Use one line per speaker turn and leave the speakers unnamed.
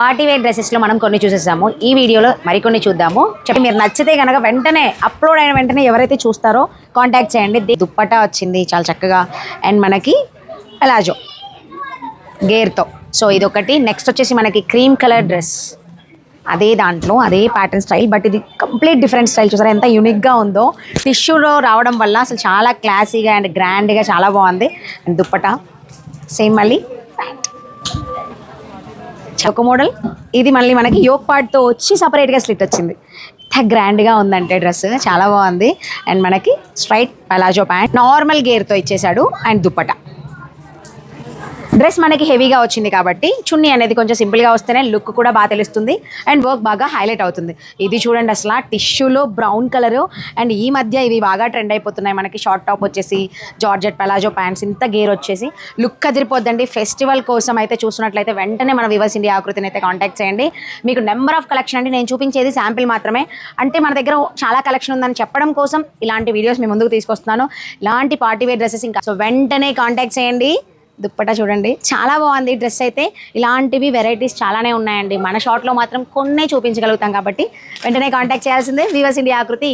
Party wear డ్రెస్సెస్లో మనం కొన్ని చూసేసాము. ఈ వీడియోలో మరికొన్ని చూద్దాము. చెప్పి మీరు నచ్చితే కనుక వెంటనే అప్లోడ్ అయిన వెంటనే ఎవరైతే చూస్తారో కాంటాక్ట్ చేయండి. దుప్పట్టా వచ్చింది చాలా చక్కగా, అండ్ మనకి పలాజో గేర్తో. సో ఇదొకటి. నెక్స్ట్ వచ్చేసి మనకి క్రీమ్ కలర్ డ్రెస్, అదే దాంట్లో అదే ప్యాటర్న్ స్టైల్, బట్ ఇది కంప్లీట్ డిఫరెంట్ స్టైల్. చూసారా ఎంత యూనిక్గా ఉందో. టిష్యూలో రావడం వల్ల అసలు చాలా క్లాసీగా అండ్ గ్రాండ్గా చాలా బాగుంది. అండ్ దుప్పట్టా సేమ్ మళ్ళీ ఒక మోడల్. ఇది మళ్ళీ మనకి యోక్ పార్ట్తో వచ్చి సపరేట్గా స్లిట్ వచ్చింది. ఎంత గ్రాండ్గా ఉందంటే డ్రెస్ చాలా బాగుంది. అండ్ మనకి స్ట్రైట్ పలాజో ప్యాంట్ నార్మల్ గేర్తో ఇచ్చేసాడు. అండ్ దుప్పట డ్రెస్ మనకి హెవీగా వచ్చింది కాబట్టి చున్నీ అనేది కొంచెం సింపుల్గా వస్తేనే లుక్ కూడా బాగా తెలుస్తుంది అండ్ వర్క్ బాగా హైలైట్ అవుతుంది. ఇది చూడండి అసలు టిష్యూలో బ్రౌన్ కలరు. అండ్ ఈ మధ్య ఇవి బాగా ట్రెండ్ అయిపోతున్నాయి. మనకి షార్ట్ టాప్ వచ్చేసి జార్జెట్ పలాజో ప్యాంట్స్, ఇంత గేర్ వచ్చేసి లుక్ అదిరిపోద్దండి. ఫెస్టివల్ కోసం అయితే చూస్తున్నట్లయితే వెంటనే మన వివర్స్ ఇండియా ఆకృతిని అయితే కాంటాక్ట్ చేయండి. మీకు నెంబర్ ఆఫ్ కలెక్షన్ అండి. నేను చూపించేది శాంపిల్ మాత్రమే, అంటే మన దగ్గర చాలా కలెక్షన్ ఉందని చెప్పడం కోసం ఇలాంటి వీడియోస్ మీ ముందుకు తీసుకొస్తున్నాను. ఇలాంటి పార్టీ వేర్ డ్రెస్సెస్ ఇంకా సో వెంటనే కాంటాక్ట్ చేయండి. దుప్పటా చూడండి చాలా బాగుంది. డ్రెస్ అయితే ఇలాంటివి వెరైటీస్ చాలానే ఉన్నాయండి. మన షాట్లో మాత్రం కొన్నే చూపించగలుగుతాం కాబట్టి వెంటనే కాంటాక్ట్ చేయాల్సిందే. వివర్స్ ఇండియా ఆకృతి.